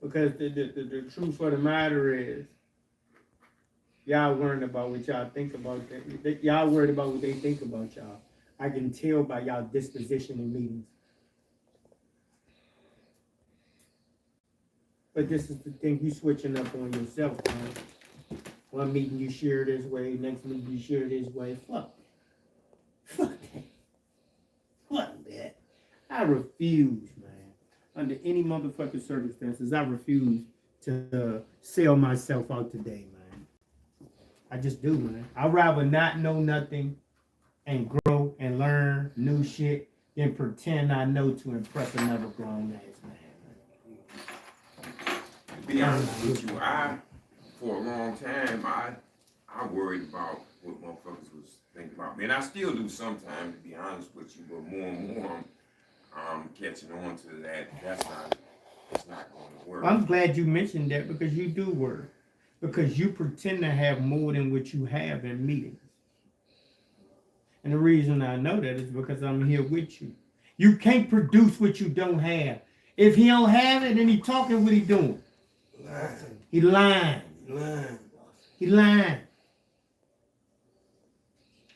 Because the truth of the matter is, y'all worried about what y'all think about them. Y'all worried about what they think about y'all. I can tell by y'all disposition in meetings. But this is the thing, you switching up on yourself, man. One meeting you share this way, next meeting you share this way. Fuck that. Fuck that. I refuse, man. Under any motherfucking circumstances, I refuse to sell myself out today, man. I just do, man. I'd rather not know nothing and grow and learn new shit than pretend I know to impress another grown ass man. To be honest with you, for a long time, I worried about what motherfuckers was thinking about me. And I still do sometimes, to be honest with you, but more and more I'm catching on to that. It's not going to work. I'm glad you mentioned that because you do worry. Because you pretend to have more than what you have in meetings. And the reason I know that is because I'm here with you. You can't produce what you don't have. If he don't have it, then he talking, what he doing? Lying. He lying. Lying. He lying.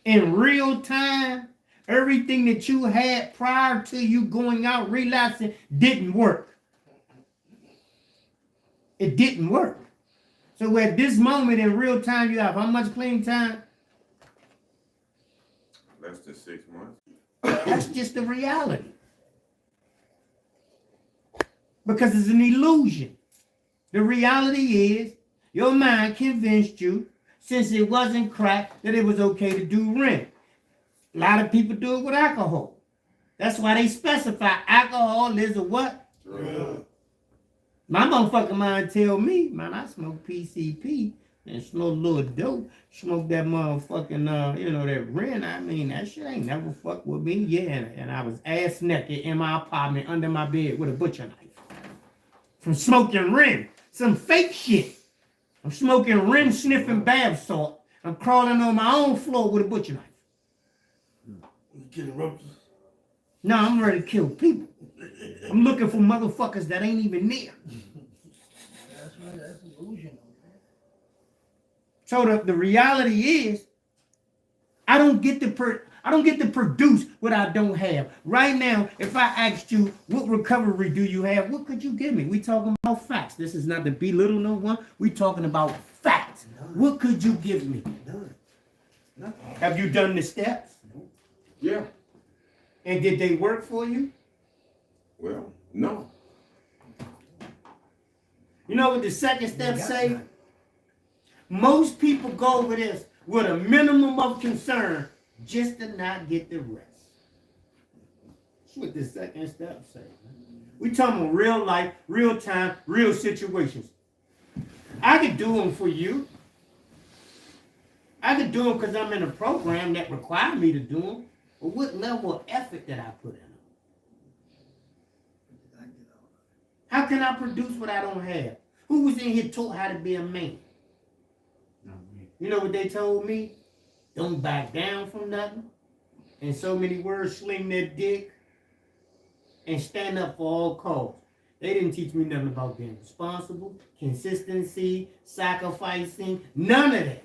In real time, everything that you had prior to you going out realizing didn't work. It didn't work. So at this moment in real time, you have how much clean time? Less than 6 months. That's just the reality. Because it's an illusion. The reality is, your mind convinced you, since it wasn't crack, that it was okay to do rent. A lot of people do it with alcohol. That's why they specify alcohol is a what? Drug. My motherfucking mind tell me, man, I smoke PCP and smoke a little dope, smoke that motherfucking, that rent. I mean, that shit ain't never fucked with me. Yeah, and I was ass naked in my apartment under my bed with a butcher knife. From smoking rent, some fake shit. I'm smoking rent, sniffing bath salt. I'm crawling on my own floor with a butcher knife. You killing roaches? No, I'm ready to kill people. I'm looking for motherfuckers that ain't even near. That's right, that's illusion. So the reality is, I don't get to produce what I don't have. Right now, if I asked you, what recovery do you have? What could you give me? We talking about facts. This is not to belittle no one. We talking about facts. None. What could you give me? None. Nothing. Have you done the steps? Yeah. And did they work for you? Well, no. You know what the second step say? None. Most people go over this with a minimum of concern just to not get the rest. That's what the second step say. We talking about real life, real time, real situations. I could do them for you. I could do them because I'm in a program that required me to do them. But what level of effort did I put in them? How can I produce what I don't have? Who was in here taught how to be a man? You know what they told me? Don't back down from nothing. In so many words, sling that dick and stand up for all cause. They didn't teach me nothing about being responsible, consistency, sacrificing, none of that.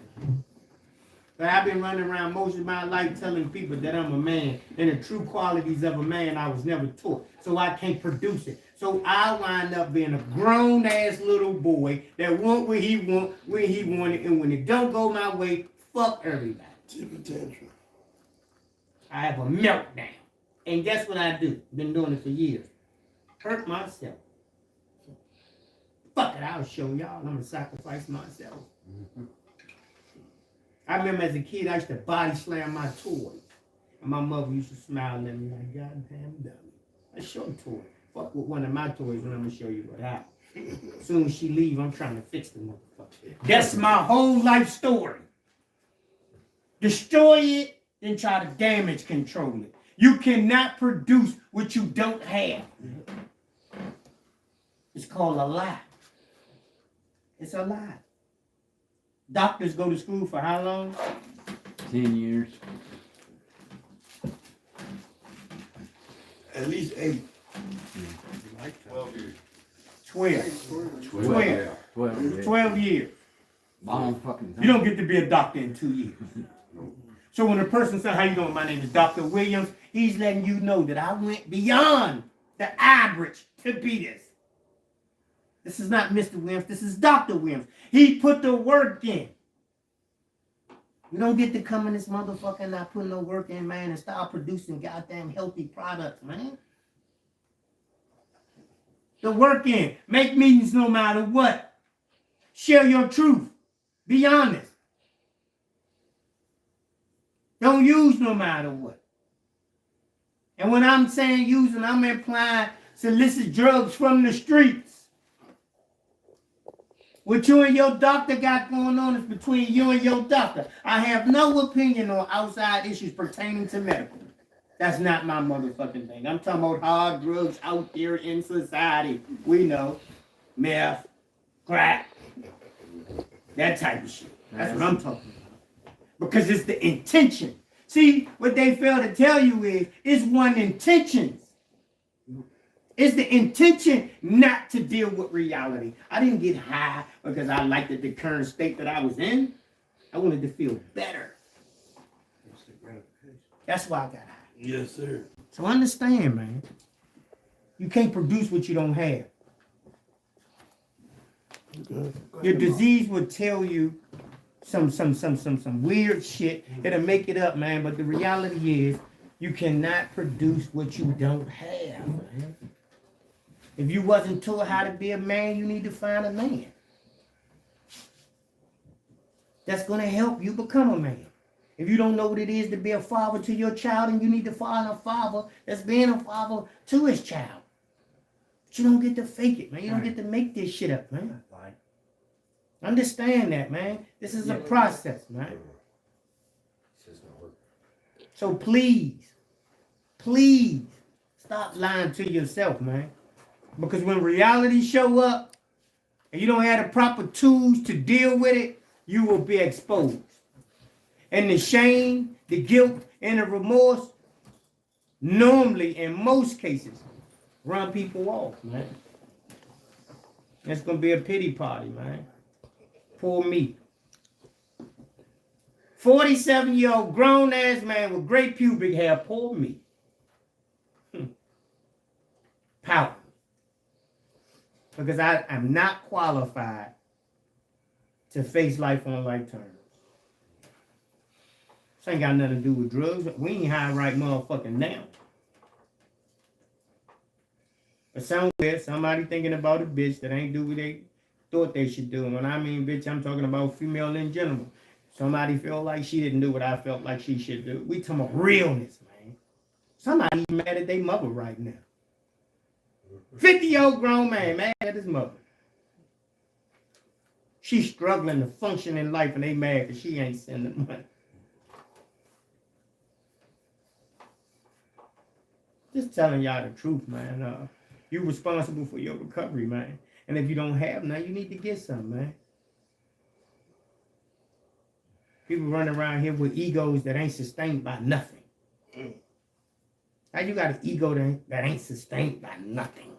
But I've been running around most of my life telling people that I'm a man, and the true qualities of a man I was never taught, so I can't produce it. So I wind up being a grown-ass little boy that want what he want, when he want it, and when it don't go my way, fuck everybody. Temper tantrum. I have a meltdown. And guess what I do? Been doing it for years. Hurt myself. Fuck it, I'll show y'all. I'm gonna sacrifice myself. Mm-hmm. I remember as a kid, I used to body slam my toys. And my mother used to smile at me like, goddamn dummy. That's your toy. Fuck with one of my toys and I'm gonna show you what happened. As soon as she leave, I'm trying to fix the motherfucker. That's my whole life story. Destroy it, then try to damage control it. You cannot produce what you don't have. It's called a lie. It's a lie. Doctors go to school for how long? 10 years. At least 8. Like 12 years. 12. 12. 12 years. Long fucking time. You don't get to be a doctor in 2 years. So when a person says, how you doing? My name is Dr. Williams, he's letting you know that I went beyond the average to be this. This is not Mr. Williams, this is Dr. Williams. He put the work in. You don't get to come in this motherfucker and not put no work in, man, and start producing goddamn healthy products, man. The work in. Make meetings no matter what. Share your truth. Be honest. Don't use no matter what. And when I'm saying using, I'm implying solicit drugs from the streets. What you and your doctor got going on is between you and your doctor. I have no opinion on outside issues pertaining to medical. That's not my motherfucking thing. I'm talking about hard drugs out there in society. We know. Meth, crack, that type of shit. That's what I'm talking about. Because it's the intention. See, what they fail to tell you is, it's one intention. It's the intention not to deal with reality. I didn't get high because I liked the current state that I was in. I wanted to feel better. That's why I got high. Yes, sir. So understand, man. You can't produce what you don't have. Okay. Your disease will tell you some weird shit. It'll make it up, man. But the reality is, you cannot produce what you don't have, man. If you wasn't taught how to be a man, you need to find a man that's going to help you become a man. If you don't know what it is to be a father to your child, and you need to find a father that's being a father to his child. But you don't get to fake it, man. You don't get to make this shit up, man. Understand that, man. This is a process, man. So please, stop lying to yourself, man. Because when reality show up and you don't have the proper tools to deal with it, you will be exposed. And the shame, the guilt, and the remorse, normally, in most cases, run people off, man. It's going to be a pity party, man. Poor me. 47-year-old grown-ass man with great pubic hair, poor me. Power. Because I am not qualified to face life on life terms. This ain't got nothing to do with drugs. We ain't high right motherfucking now. But somewhere, somebody thinking about a bitch that ain't do what they thought they should do. And when I mean bitch, I'm talking about female in general. Somebody felt like she didn't do what I felt like she should do. We talking about realness, man. Somebody mad at their mother right now. 50-year-old grown man mad at his mother. She's struggling to function in life and they mad because she ain't sending money. Just telling y'all the truth, man. You're responsible for your recovery, man. And if you don't have none, you need to get some, man. People running around here with egos that ain't sustained by nothing. How you got an ego that ain't sustained by nothing?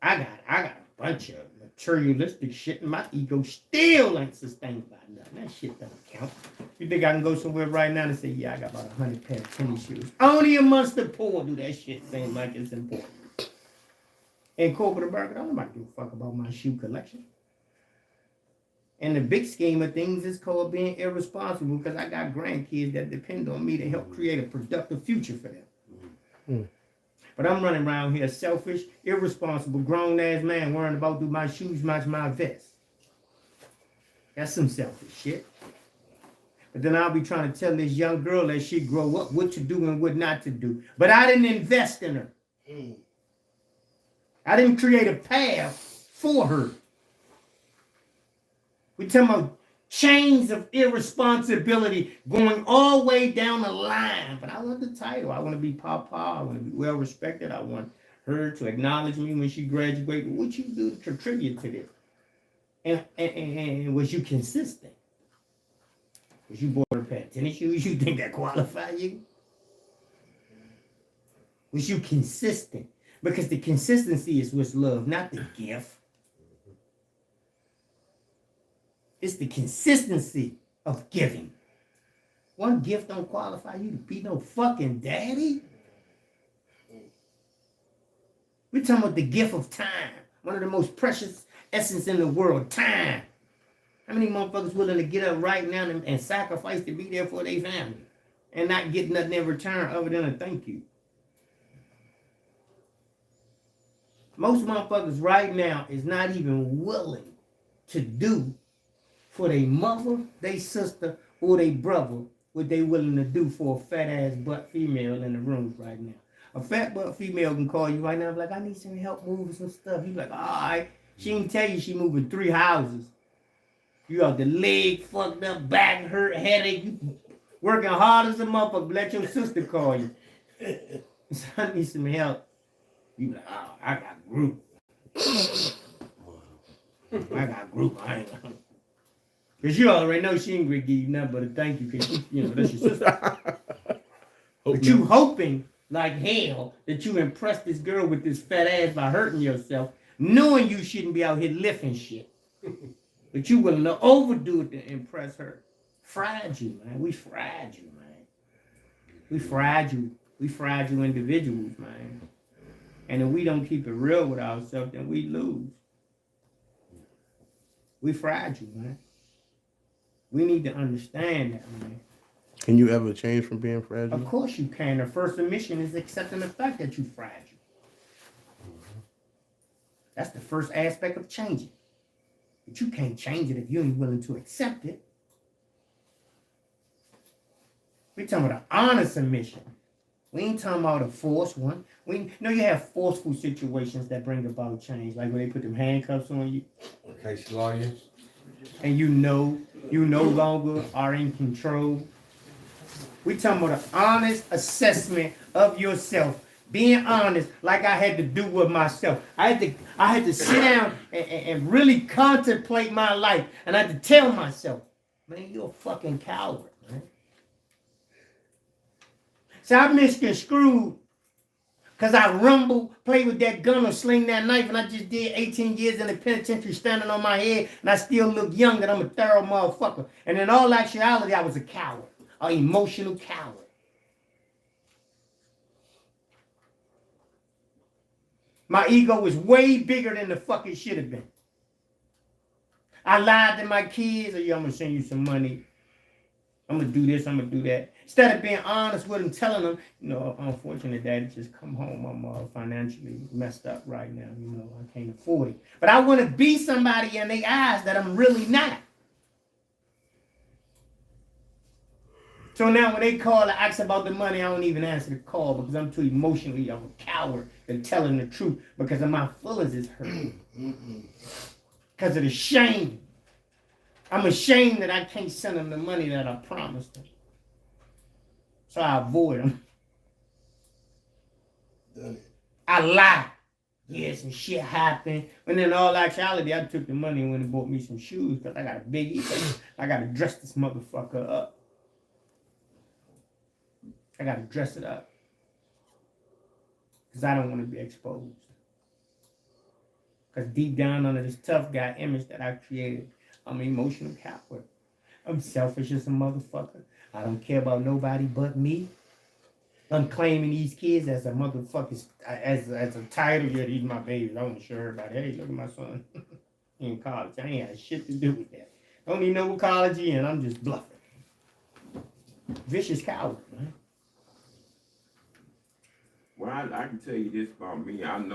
I got a bunch of materialistic shit, and my ego still ain't sustained by nothing. That shit doesn't count. You think I can go somewhere right now and say, yeah, I got about 100 pair of tennis shoes? Only amongst the poor do that shit seem like it's important. In corporate America, I don't give a fuck about my shoe collection. In the big scheme of things, it's called being irresponsible because I got grandkids that depend on me to help create a productive future for them. But I'm running around here selfish, irresponsible, grown-ass man worrying about do my shoes match my vest. That's some selfish shit. But then I'll be trying to tell this young girl as she grow up what to do and what not to do. But I didn't invest in her. I didn't create a path for her. We're talking about chains of irresponsibility going all the way down the line. But I want the title. I want to be Papa. I want to be well respected. I want her to acknowledge me when she graduates. What you do to contribute to this? And was you consistent? Was you bought a pair of tennis shoes? You think that qualify you? Was you consistent? Because the consistency is what's love, not the gift. It's the consistency of giving. One gift don't qualify you to be no fucking daddy. We're talking about the gift of time. One of the most precious essence in the world, time. How many motherfuckers willing to get up right now and sacrifice to be there for their family and not get nothing in return other than a thank you? Most motherfuckers right now is not even willing to do for their mother, their sister, or their brother what they willing to do for a fat ass butt female in the rooms right now. A fat butt female can call you right now and be like, I need some help moving some stuff. You be like, all right. She can tell you she moving 3 houses. You got the leg fucked up, back hurt, headache. You working hard as a motherfucker. Let your sister call you. So I need some help. You be like, oh, I got group. I got group. I ain't gonna. Because you already know she ain't gonna give you nothing but a thank you because that's your sister. But you hoping like hell that you impress this girl with this fat ass by hurting yourself, knowing you shouldn't be out here lifting shit. But you willing to overdo it to impress her. Fragile, man. We fragile, man. We fragile. We fragile individuals, man. And if we don't keep it real with ourselves, then we lose. We fragile, man. We need to understand that, man. Can you ever change from being fragile? Of course you can. The first admission is accepting the fact that you're fragile. That's the first aspect of changing. But you can't change it if you ain't willing to accept it. We're talking about an honest admission. We ain't talking about a forced one. You have forceful situations that bring about change, like when they put them handcuffs on you. Case lawyer. And you no longer are in control. We talking about an honest assessment of yourself. Being honest, like I had to do with myself. I had to sit down and really contemplate my life. And I had to tell myself, man, you're a fucking coward, man. So I misconstrued because I rumble, play with that gun or sling that knife, and I just did 18 years in the penitentiary standing on my head, and I still look young and I'm a thorough motherfucker. And in all actuality, I was a coward, an emotional coward. My ego was way bigger than the fuck it should have been. I lied to my kids, I'm going to send you some money. I'm going to do this, I'm going to do that. Instead of being honest with them, telling them, unfortunately, Daddy, just come home. I'm financially messed up right now. I can't afford it. But I want to be somebody in their eyes that I'm really not. So now when they call and ask about the money, I don't even answer the call because I'm too emotionally of a coward than telling the truth because of my feelings is hurt. Because of the shame. I'm ashamed that I can't send them the money that I promised them. So I avoid them. I lie. Yeah, some shit happened. And in all actuality, I took the money and went and bought me some shoes because I got a big ego. I got to dress this motherfucker up. I got to dress it up. Because I don't want to be exposed. Because deep down under this tough guy image that I created, I'm an emotional coward. I'm selfish as a motherfucker. I don't care about nobody but me. I'm claiming these kids as a motherfucker, as a title. Yeah, these my babies. I want to show everybody, hey, look at my son. He in college. I ain't had shit to do with that. Don't even know what college he in. I'm just bluffing. Vicious coward, man. Well, I can tell you this about me. I'm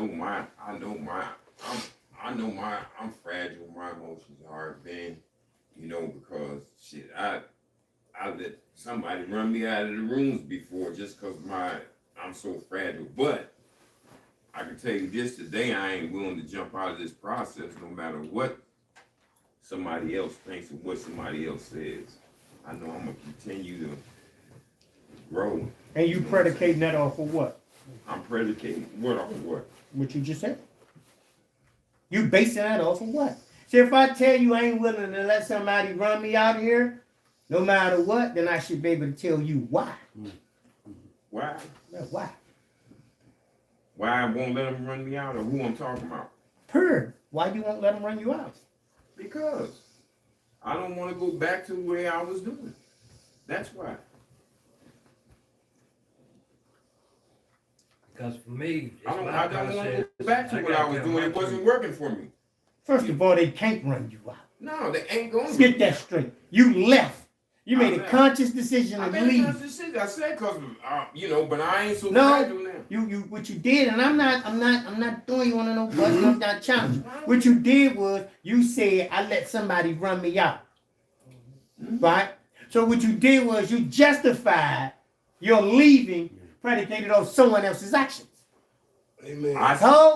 fragile. My emotions are been, because shit, I let somebody run me out of the rooms before just because I'm so fragile. But I can tell you this today, I ain't willing to jump out of this process no matter what somebody else thinks or what somebody else says. I know I'm gonna continue to grow. And you predicating that off of what? I'm predicating what off of what? What you just said. You basing that off of what? See, if I tell you I ain't willing to let somebody run me out of here, no matter what, then I should be able to tell you why. Why? Why? Why I won't let them run me out or who I'm talking about? Per, why you won't let them run you out? Because I don't want to go back to the way I was doing. That's why. Because for me, I don't want to go back to what I was doing. It wasn't working for me. First of all, they can't run you out. No, they ain't going Let's to. get that straight. You left. You made a conscious decision I to made a leave. conscious decision. I said because but I ain't so No, fragile now. you what you did, and I'm not throwing you on no button. I'm not challenging. What you did was you said I let somebody run me out, right? So what you did was you justified your leaving predicated on someone else's actions. Amen.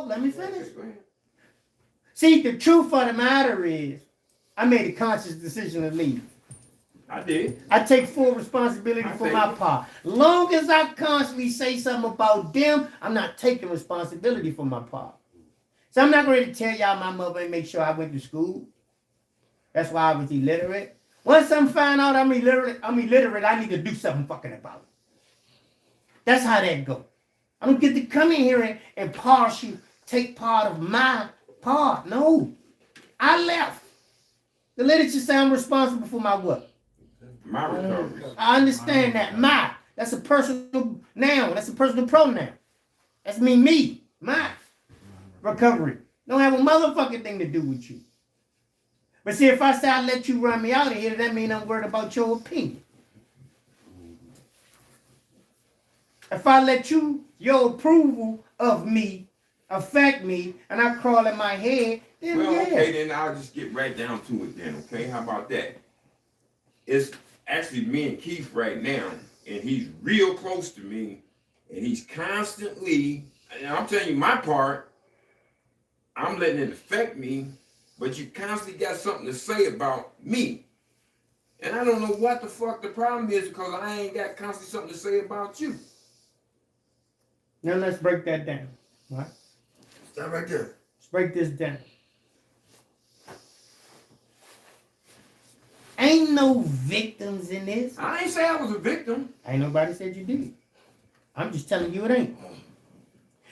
Let me finish. See, the truth of the matter is, I made a conscious decision to leave. I did. I take full responsibility for my part. Long as I constantly say something about them, I'm not taking responsibility for my part. So I'm not going to tell y'all my mother ain't make sure I went to school. That's why I was illiterate. Once I'm find out I'm illiterate, I need to do something fucking about it. That's how that goes. I don't get to come in here and take part of my part. No. I left. The literature say I'm responsible for my what? My recovery. I understand that. That's a personal noun. That's a personal pronoun. That's me. My recovery. Don't have a motherfucking thing to do with you. But see, if I say I let you run me out of here, that means I'm worried about your opinion. If I let your approval of me affect me, and I crawl in my head, then Okay, then I'll just get right down to it then, okay? How about that? It's actually me and Keith right now, and he's real close to me, and he's constantly, and I'm telling you my part, I'm letting it affect me, but you constantly got something to say about me. And I don't know what the fuck the problem is because I ain't got constantly something to say about you. Now let's break that down. Right? Stop right there. Let's break this down. Ain't no victims in this. I ain't say I was a victim. Ain't nobody said you did. I'm just telling you it ain't.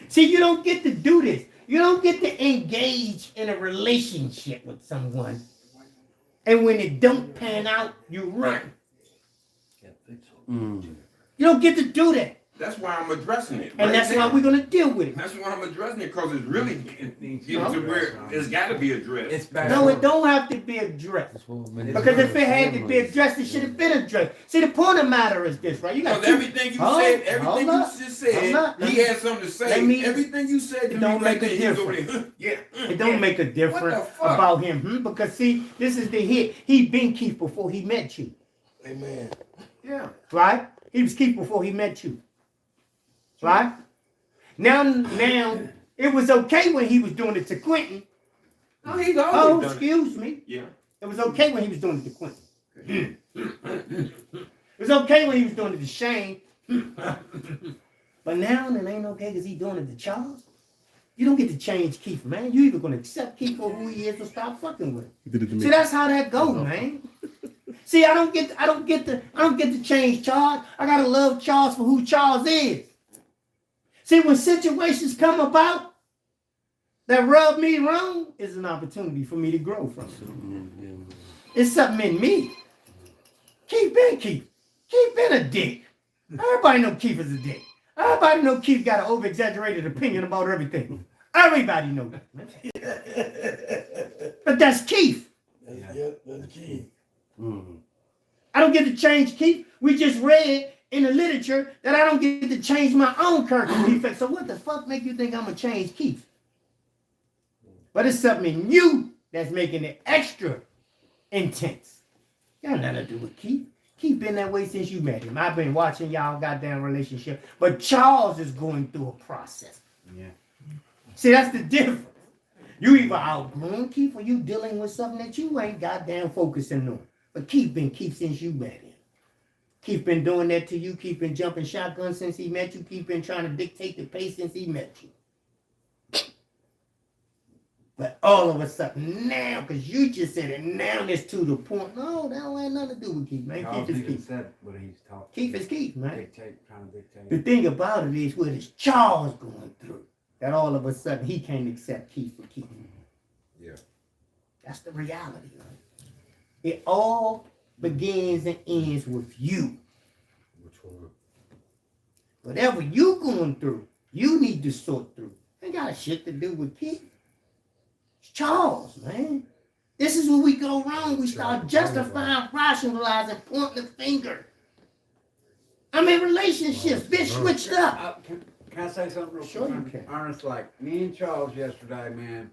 See, you don't get to do this. You don't get to engage in a relationship with someone. And when it don't pan out, you run. You don't get to do that. That's why I'm addressing it. And that's how we're going to deal with it. That's why I'm addressing it, because it's really getting to where it's got to be addressed. It's bad. No, it don't have to be addressed. Because if it had to be addressed, it should have been addressed. See, the point of the matter is this, right? You got everything you said, everything you just said, he had something to say. Everything you said, it don't make a difference. Yeah. It don't make a difference about him. Because see, this is the hit. He been Keith before he met you. Amen. Yeah. Right? He was Keith before he met you. Right? Now, it was okay when he was doing it to Quentin. No, he's always done excuse me. Yeah. It was okay when he was doing it to Quentin. It was okay when he was doing it to Shane. But now it ain't okay because he's doing it to Charles. You don't get to change Keith, man. You either gonna accept Keith for who he is or stop fucking with him. See, that's how that goes, man. See, I don't get to change Charles. I gotta love Charles for who Charles is. See, when situations come about that rub me wrong, it's an opportunity for me to grow from it. It's something in me. Keith been Keith. Keith been a dick. Everybody know Keith is a dick. Everybody know Keith got an over-exaggerated opinion about everything. Everybody know that. But that's Keith. That's Keith. I don't get to change Keith. We just read in the literature that I don't get to change my own character defect. So what the fuck make you think I'm going to change Keith? But it's something in you that's making it extra intense. Got nothing to do with Keith. Keith been that way since you met him. I've been watching y'all goddamn relationship. But Charles is going through a process. Yeah. See, that's the difference. You either outgrown Keith or you dealing with something that you ain't goddamn focusing on. But Keith been Keith since you met him. Keith been doing that to you. Keith been jumping shotgun since he met you. Keith been trying to dictate the pace since he met you. But all of a sudden now, because you just said it, now it's to the point. No, that don't have nothing to do with Keith, man. Keith is Keith. Said what he's talking. Keith is Keith, man. Trying to dictate. The thing about it is what is Charles going through. that all of a sudden he can't accept Keith for Keith. Yeah. That's the reality, man. It all begins and ends with you. Which one? Whatever you going through, you need to sort through. Ain't got shit to do with Keith. It's Charles, man. This is where we go wrong. We start justifying, rationalizing, pointing the finger. I'm in relationships, bitch, switched up. Can I say something real Sure quick? you can. Ernest, like me and Charles yesterday, man,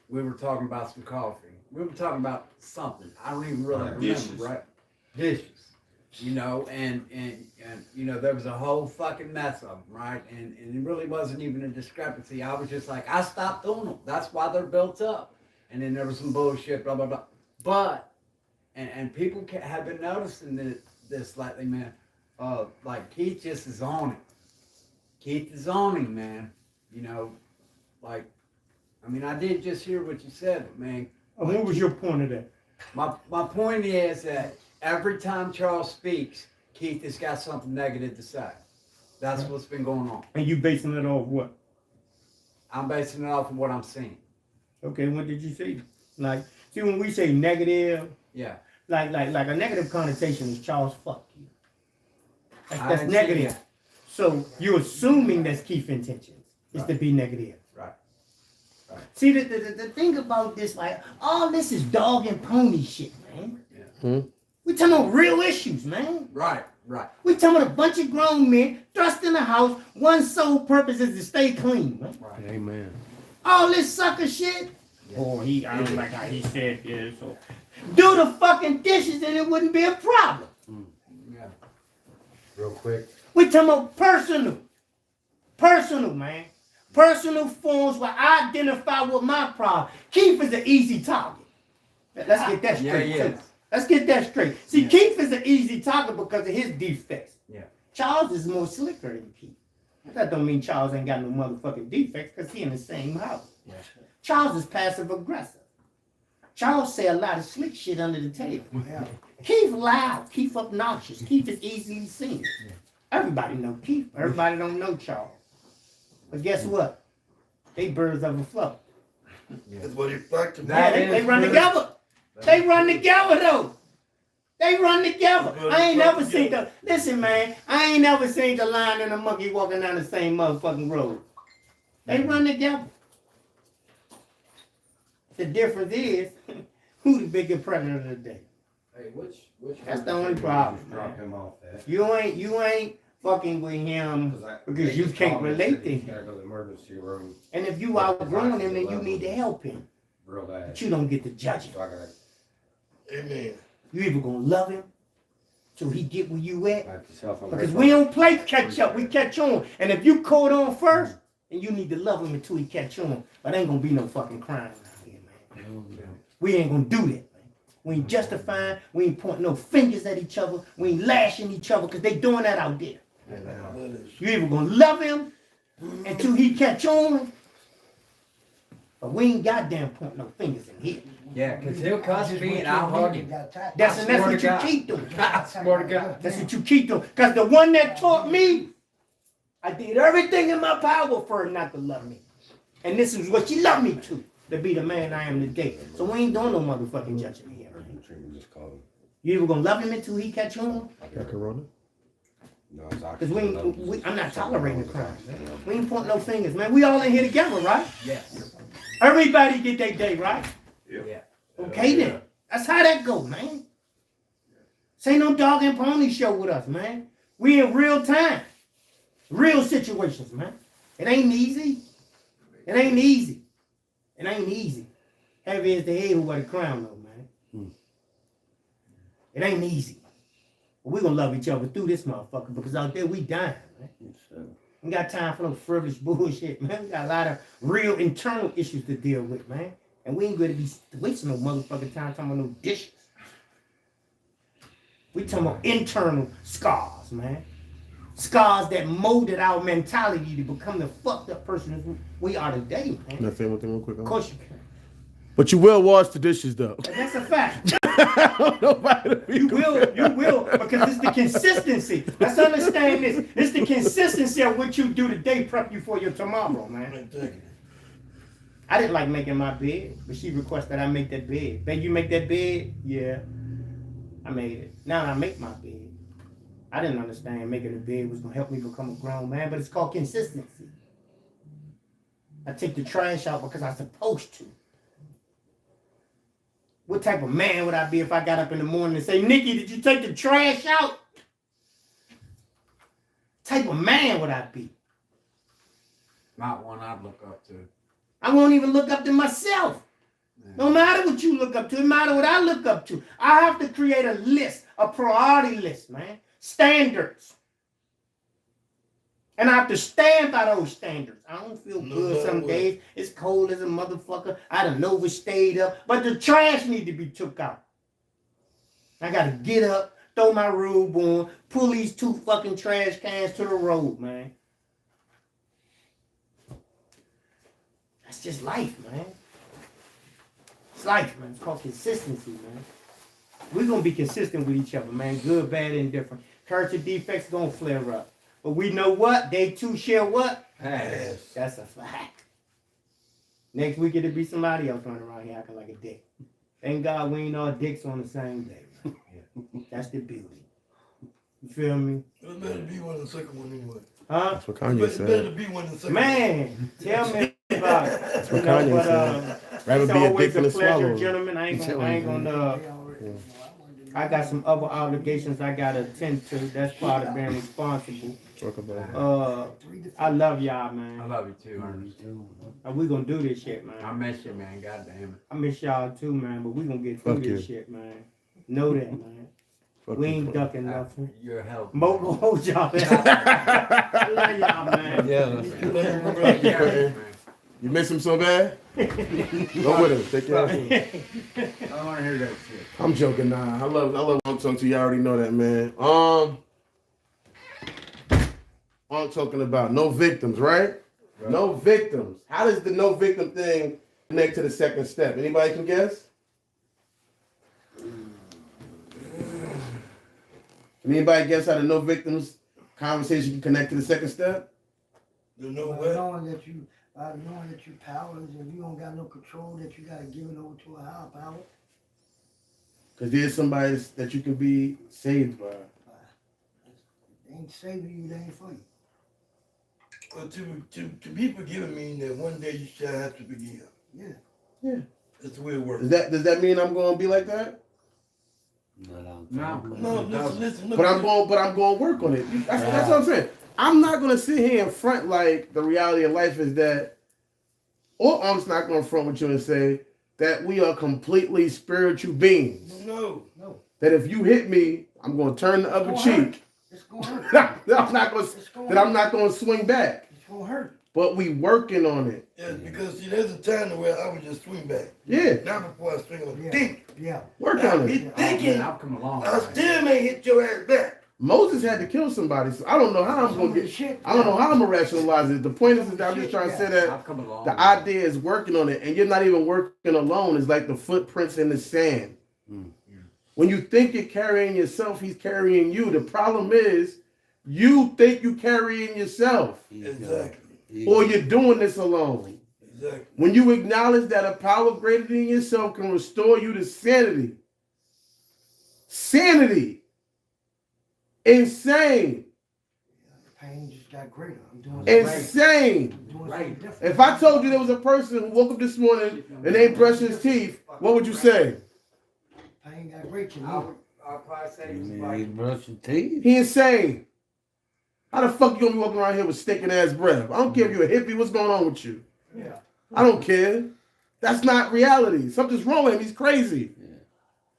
we were talking about some coffee. We were talking about something. I don't even really remember, Dishes. right? Dishes. You know, and you know, there was a whole fucking mess of them, right? And it really wasn't even a discrepancy. I was just like, I stopped doing them. That's why they're built up. And then there was some bullshit, blah, blah, blah. But, and people have been noticing this lately, man. Like Keith just is on it. Keith is on him, man. You know, like, I mean, I did just hear what you said, but man. What was your point of that? My point is that every time Charles speaks, Keith has got something negative to say. That's what's been going on. And you basing it off what? I'm basing it off of what I'm seeing. Okay, what did you say? Like, see, when we say negative, Yeah. like a negative connotation is Charles, fuck you. I That's didn't see negative. that. So you're assuming that's Keith's intentions is to be negative. Right. See, the thing about this, like, all this is dog and pony shit, man. Yeah. We talking about real issues, man. Right. We talking about a bunch of grown men thrust in the house. One sole purpose is to stay clean, man. Right. Amen. All this sucker shit. Yeah. Boy, I don't like how he said this. So do the fucking dishes and it wouldn't be a problem. Yeah. Real quick. We talking about personal, man. Personal forms where I identify with my problem. Keith is an easy target. Let's get that straight. Yeah, too. Let's get that straight. See, Yeah. Keith is an easy target because of his defects. Yeah. Charles is more slicker than Keith. That don't mean Charles ain't got no motherfucking defects because he in the same house. Yeah. Charles is passive aggressive. Charles say a lot of slick shit under the table. Yeah. Keith loud. Keith obnoxious. Keith is easily seen. Everybody know Keith. Everybody don't know Charles. But guess what? They birds of a flock. That's what he back to That Yeah, me. they run together. They run together though. They run together. I ain't never seen the listen, man. I ain't never seen the lion and the monkey walking down the same motherfucking road. They run together. The difference is who the bigger predator today. Hey, which That's the only problem, Drop man. him off that. You ain't fucking with him because you can't relate to him. Gotta go to the emergency room And if you outgrown him, then you need to help him. real bad. But you don't get to judge him. So I gotta Amen. You either gonna love him till he get where you at, back to self. because we don't play catch up, we catch on. And if you caught on first, then you need to love him until he catch on. But ain't gonna be no fucking crime out here, man. We ain't gonna do that, man. We ain't justifying, we ain't pointing no fingers at each other, we ain't lashing each other, because they doing that out there. You either gonna love him until he catch on, but we ain't goddamn pointing no fingers in here. Yeah, because he'll cuss me and I'll hug him. That's I swear what to you God. keep doing. I swear to God. That's what you keep doing. Because the one that taught me, I did everything in my power for her not to love me. And this is what she loved me to be the man I am today. So we ain't doing no motherfucking judging here. Just call him. You either gonna love him until he catch on, Got corona? No, it's because I'm not tolerating the crime, man. We ain't pointing no fingers, man. We all in here together, right? Yes. Everybody get their day, right? Yeah. Okay then. That's how that go, man. This ain't no dog and pony show with us, man. We in real time. Real situations, man. It ain't easy. It ain't easy. It ain't easy. Heavy is the head who wear the crown, though, man. It ain't easy. But we gonna love each other through this motherfucker because out there we dying, man. We got time for no frivolous bullshit, man. We got a lot of real internal issues to deal with, man. And we ain't gonna be wasting no motherfucking time talking about no dishes. We talking about internal scars, man. Scars that molded our mentality to become the fucked up person we are today, Can I man. say one thing real quick? Of course you can. But you will wash the dishes though. That's a fact. I don't know about it. You will, because it's the consistency. Let's understand this. It's the consistency of what you do today prep you for your tomorrow, man. I didn't like making my bed, but she requested I make that bed. Babe, you make that bed? Yeah. I made it. Now I make my bed. I didn't understand making a bed was gonna help me become a grown man, but it's called consistency. I take the trash out because I'm supposed to. What type of man would I be if I got up in the morning and say, Nikki, did you take the trash out? Type of man would I be? Not one I'd look up to. I won't even look up to myself. No matter what you look up to, no matter what I look up to. I have to create a list, a priority list, man. Standards. And I have to stand by those standards. I don't feel good some days. It's cold as a motherfucker. I done overstayed up. But the trash need to be took out. I got to get up, throw my robe on, pull these 2 fucking trash cans to the road, man. That's just life, man. It's life, man. It's called consistency, man. We're going to be consistent with each other, man. Good, bad, indifferent. Character defects going to flare up. But we know what? They too share what? Pass. That's a fact. Next week it'll be somebody else running around here acting like a dick. Thank God we ain't all dicks on the same day, man. That's the beauty. You feel me? It better be one and the second one anyway. Huh? That's what Kanye It better said. be one and the second Man, tell me about it. That's what Kanye said. Rather It's be a always dick than a a pleasure, swallow. gentlemen. I ain't gonna I got some other obligations I gotta attend to. That's part of being responsible. Talk about it. I love y'all, I man. love you too, Ernest. We gonna do this shit, man. I miss you, man. God damn it. I miss y'all too, man, but we gonna get through Fuck this you. shit, man. Know that, man. Fuck We you, ain't fuck. ducking nothing. You're a help. Mo gonna hold y'all down. I love y'all, man. Yeah. You miss him so bad? Go with him. Take care of him. I don't want to hear that shit. I'm joking, nah. I love what I'm talking to. You already know that, man. What I'm talking about, no victims, right? No victims. How does the no victim thing connect to the second step? Anybody can guess? Can anybody guess how the no victims conversation can connect to the second step? You know By what? knowing that you powerless and you don't got no control, that you gotta give it over to a higher power. Because there's somebody that you can be saved by. They ain't saving you, they ain't for you. Well, to be forgiven means that one day you shall have to forgive. Yeah. Yeah. That's the way it works. Does that mean I'm going to be like that? No, listen. Look But at I'm going to work on it. That's what I'm saying. I'm not going to sit here and front like the reality of life is that, or I'm just not going to front with you and say that we are completely spiritual beings. No. That if you hit me, I'm going to turn the other It's gonna cheek. It's gonna hurt. that I'm not going to swing back. It's gonna hurt. But we working on it. Yeah, because see, there's a time where I would just swing back. Yeah, Now before I swing, I'm Yeah. think. Yeah. work Now on be it. thinking, I've come a long I way. still may hit your ass back. Moses had to kill somebody, so I don't know how I'm going to get. I don't know how I'm gonna rationalize it. The point is that I'm just trying to say that I've come a long the way. idea is working on it, and you're not even working alone. It's like the footprints in the sand. When you think you're carrying yourself, he's carrying you. The problem is you think you're carrying yourself, Exactly. or you're doing this alone. Exactly. When you acknowledge that a power greater than yourself can restore you to sanity. Sanity. Insane. The pain just got greater. I'm doing Insane. I'm doing something different. If I told you there was a person who woke up this morning and ain't brushed his teeth, what would you say? Pain got great to me. I'll probably say it's You like, brush your teeth? He insane. How the fuck you gonna be walking around here with stinking ass breath? I don't care if you're a hippie. What's going on with you? Yeah. I don't care. That's not reality. Something's wrong with him. He's crazy.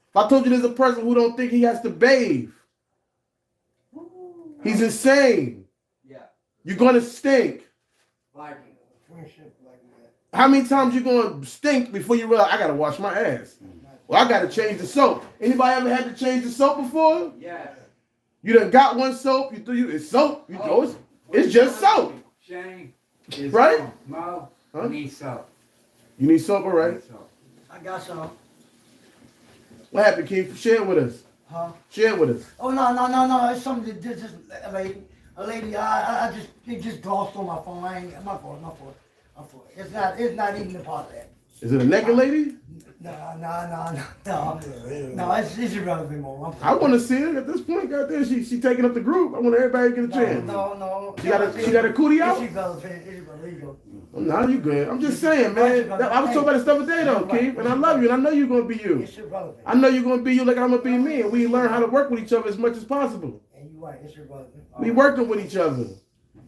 If I told you there's a person who don't think he has to bathe, he's insane. yeah, You're gonna stink. like Friendship like that. How many times you gonna stink before you realize I gotta wash my ass? Well, I gotta change the soap. Anybody ever had to change the soap before? yeah. You done got one soap. It's soap. You know it's just soap. Shane is Right? Mo, Huh? I need soap. You need soap, all right? Need soap. I got some. What happened, Keith? Share it with us. Huh? Share it with us. Oh no! It's something that just a lady. It just glossed on my phone. I ain't my fault. It's not even a part of that. Is it a naked lady? No. It's irrelevant, Mo. I want to see it at this point. Goddamn, she taking up the group. I want everybody to get a chance. No. She got a cootie out. It's irrelevant. There you go. No, you good. I'm just saying, man. I was talking about this stuff today, though, Keith. And I love you, and I know you're gonna be you. It's irrelevant. I know you're gonna be you like I'm gonna be me, and we learn how to work with each other as much as possible. And you're right. It's irrelevant. We working with each other.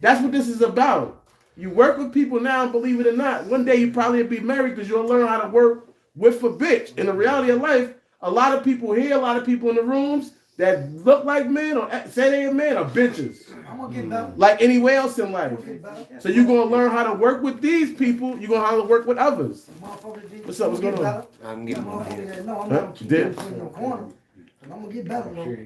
That's what this is about. You work with people now, believe it or not. One day you probably will be married because you'll learn how to work with a bitch. In the reality of life, a lot of people here, a lot of people in the rooms that look like men or say they are men are bitches. I'm gonna get better. Like anywhere else in life. I'm gonna get better. So you're gonna learn how to work with these people. You're gonna know how to work with others. Motherfucker, What's up? What's going on? I'm getting No, I'm Huh? not keep Did- in the corner. I'm gonna get better, bro.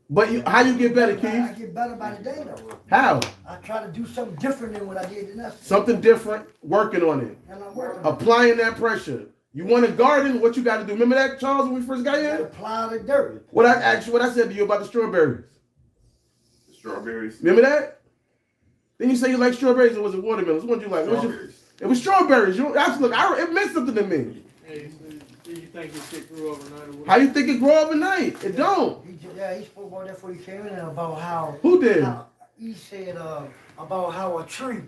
But how you get better, I Keith? get better by the day, though. How? I try to do something different than what I did the next. Something different, working on it. And I'm working. Applying that pressure. You want a garden, what you gotta do? Remember that, Charles, when we first got I here? apply the dirt. What I said to you about the strawberries. The strawberries. Remember that? Then you say you like strawberries or was it watermelons? What did you like? Strawberries. It was strawberries. It meant something to me. Hey, do you think this shit grew overnight or what? How you think it grow overnight? It don't. He spoke about that before he came in and about how. Who did? He said about how a tree.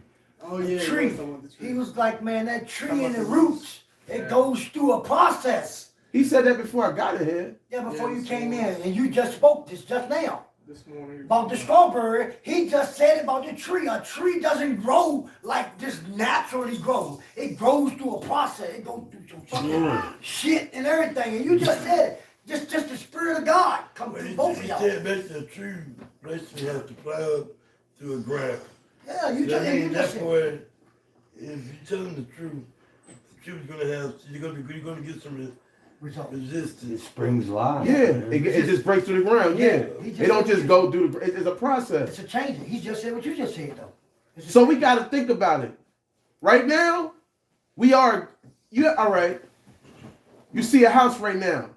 Oh yeah, Tree. He was like, man, that tree and the roots, it goes through a process. He said that before I got in here. Yeah, before you came in, and you just spoke this just now. This morning. About the strawberry, he just said about the tree. A tree doesn't grow like just naturally grows. It grows through a process. It goes through some fucking shit and everything. And you just said it. Just the spirit of God come Well, through he both of y'all. said basically a tree basically has to plow through a ground. Yeah, you That just means you that's just where if you tell them the truth is gonna get some result. resistance. springs live. Yeah, it just breaks through the ground. Yeah, he just- it don't just go through the. It's a process. It's a change. He just said what you just said though. It's a So we got to think about it. Right now, we are. All right. You see a house right now.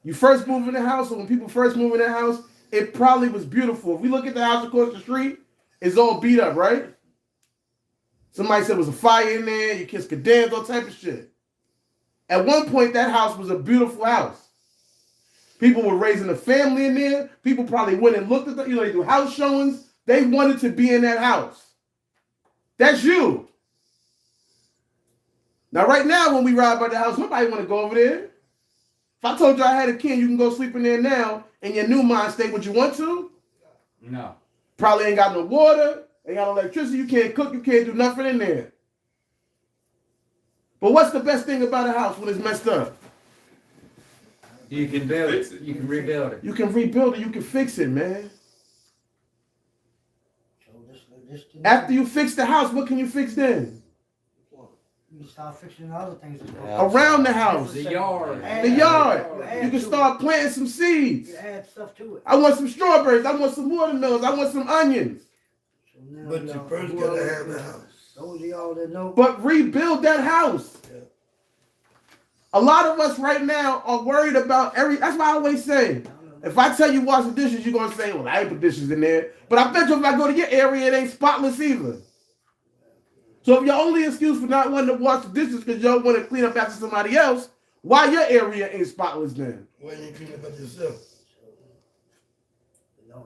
You first move in the house, or when people first move in the house, it probably was beautiful. If we look at the house across the street, it's all beat up, right? Somebody said it was a fire in there. Your kids could dance, all type of shit. At one point, that house was a beautiful house. People were raising a family in there. People probably went and looked at the, they do house showings. They wanted to be in that house. That's you. Now, right now, when we ride by the house, nobody want to go over there. If I told you I had a kid, you can go sleep in there now, in your new mind state, would you want to? No. Probably ain't got no water, ain't got no electricity, you can't cook, you can't do nothing in there. But what's the best thing about a house when it's messed up? You can build Fix it. it. You can rebuild it. You can rebuild it, you can fix it, man. So this After you fix the house, what can you fix then? you can start fixing the other things as well. Yeah. Around the house, The yard. the yard. You can start planting some seeds. You add stuff to it. I want some strawberries, I want some watermelons, I want some onions. So now But you y'all- first gotta have the house. Those of y'all that know. But rebuild that house. Yeah. A lot of us right now are worried about that's why I always say, if I tell you wash the dishes, you're gonna say, well, I ain't put dishes in there. But I bet you if I go to your area, it ain't spotless either. So if your only excuse for not wanting to wash the dishes because you don't want to clean up after somebody else, why your area ain't spotless then? Why you clean up yourself?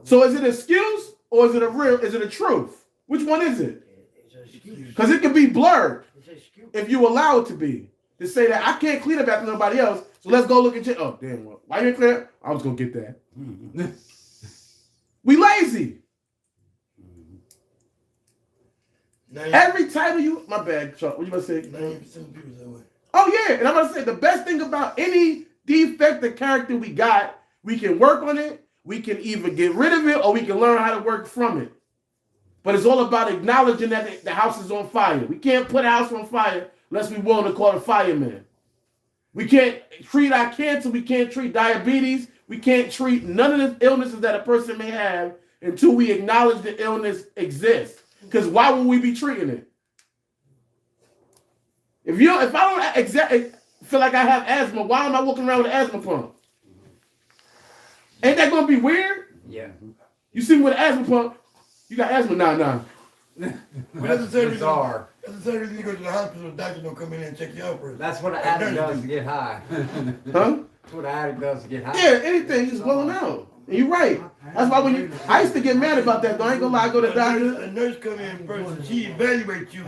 So is it an excuse or is it a truth? Which one is it? It's an excuse. Because it can be blurred It's an excuse. if you allow it to be. To say that I can't clean up after nobody else, so let's go look at you. Oh, damn, well, why you ain't clean up? I was gonna get that. We lazy. Every title my bad, Chuck, what you about to say? 90% of people that way. Oh yeah, and I'm gonna say the best thing about any defect or character we got, we can work on it, we can either get rid of it or we can learn how to work from it. But it's all about acknowledging that the house is on fire. We can't put a house on fire unless we're willing to call a fireman. We can't treat our cancer, we can't treat diabetes, we can't treat none of the illnesses that a person may have until we acknowledge the illness exists. Because why would we be treating it? If I don't feel like I have asthma. Why am I walking around with an asthma pump? Ain't that gonna be weird? Yeah. You see me with an asthma pump? You got asthma? Nah. That's the same bizarre. That's the same reason you go to the hospital. The doctor don't come in and check you out first. That's what an addict does to get high. Huh? That's what an addict does to get high. Yeah, anything, just blowing out. And you're right. That's why I used to get mad about that though. I ain't gonna lie, I go to the doctor. A nurse come in first and she evaluates you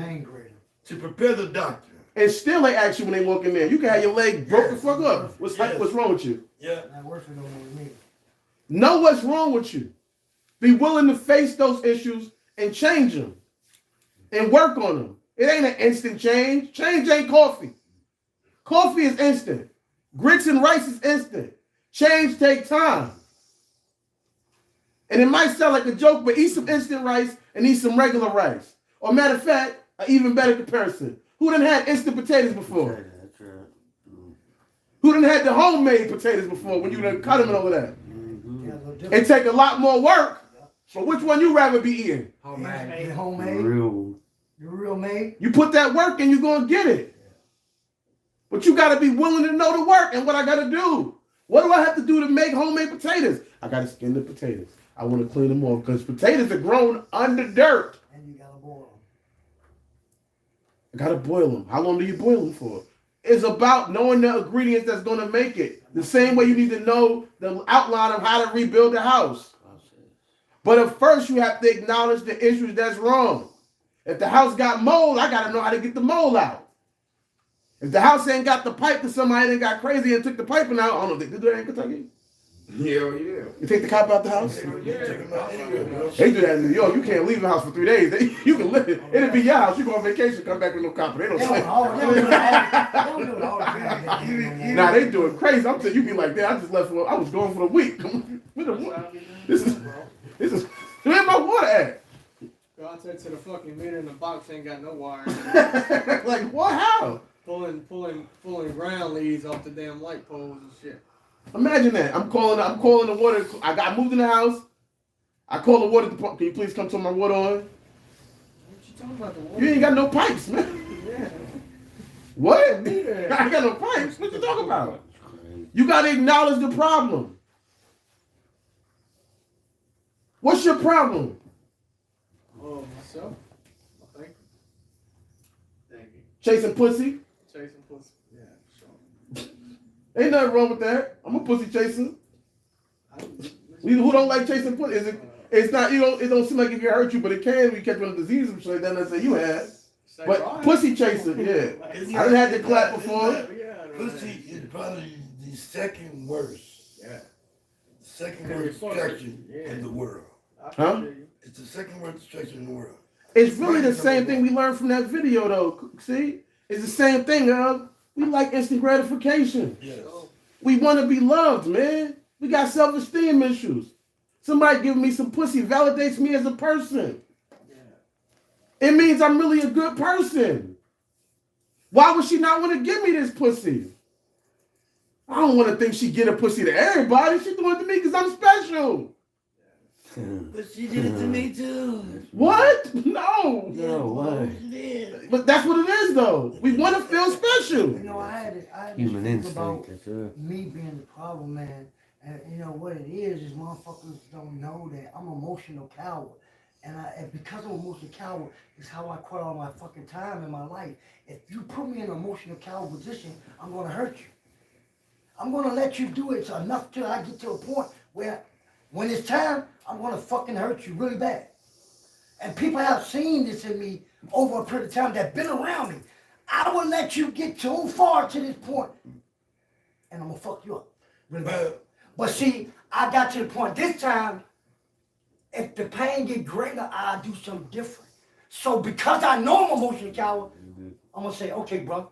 to prepare the doctor. And still they ask you when they walk in there. You can have your leg broke the fuck up. What's wrong with you? Yeah. That works for them with me. Know what's wrong with you. Be willing to face those issues and change them. And work on them. It ain't an instant change. Change ain't coffee. Coffee is instant. Grits and rice is instant. Change take time. And it might sound like a joke, but eat some instant rice and eat some regular rice. Or matter of fact, an even better comparison. Who done had instant potatoes before? That's right. Who done had the homemade potatoes before when you done cut them and all of that? Yeah, a little different. It take a lot more work. But which one you rather be eating? Homemade. Homemade. Real. The real made. You put that work in, you're going to get it. But you got to be willing to know the work and what I got to do. What do I have to do to make homemade potatoes? I got to skin the potatoes. I want to clean them off because potatoes are grown under dirt. And you gotta boil I got to boil them. How long do you boil them for? It's about knowing the ingredients that's going to make it. The same way you need to know the outline of how to rebuild the house. But at first, you have to acknowledge the issues that's wrong. If the house got mold, I got to know how to get the mold out. If the house ain't got the pipe that somebody done got crazy and took the piping out, I don't know, they do that in Kentucky? Hell yeah. You take the cop out the house? Check them out anywhere, bro. They do that in New York. You can't leave the house for 3 days. You can live it. It'll be your house. You go on vacation, come back with no cop. They don't them. say. They don't do it all the time. Nah, they do it crazy. I'm telling you, be like that. I just left. I was going for the week. This is where my water at? Go out there to the fucking meter in the box ain't got no wire. Like what? How? Pulling ground leads off the damn light poles and shit. Imagine that. I'm calling the water. I moved in the house. I call the water department. Can you please come turn my water on? What you talking about the water? You ain't got no pipes, man. Yeah. What? I ain't got no pipes. What you talking about? You got to acknowledge the problem. What's your problem? Oh, myself. I think. Thank you. Chasing pussy? Chasing pussy. Yeah, sure. Ain't nothing wrong with that. I'm a pussy chaser. Who don't like chasing pussy? It's not, it don't seem like it can hurt you, but it can. You catch one of the diseases and shit like that, and say you had. But pussy chaser, yeah. I done had to clap before. Pussy is probably the second worst. Yeah. Second worst distraction in the world. Huh? It's the second worst distraction in the world. It's really the same thing we learned from that video, though. See? It's the same thing, we like instant gratification. Yes. We want to be loved, man. We got self-esteem issues. Somebody giving me some pussy validates me as a person. It means I'm really a good person. Why would she not want to give me this pussy? I don't want to think she get a pussy to everybody. She doing it to me because I'm special. But she did it to me too. What? No. No way. She did. But that's what it is, though. We want to feel special. You know, I had this Human think instinct. about That's it. me being the problem, man. And you know what it is motherfuckers don't know that I'm an emotional coward. And because I'm an emotional coward is how I quit all my fucking time in my life. If you put me in an emotional coward position, I'm gonna hurt you. I'm gonna let you do it enough till I get to a point where when it's time, I'm gonna fucking hurt you really bad. And people have seen this in me over a period of time that been around me. I will let you get too far to this point, and I'm gonna fuck you up really bad. But see, I got to the point this time, if the pain get greater, I'll do something different. So because I know I'm emotional coward, I'm gonna say, okay, bro,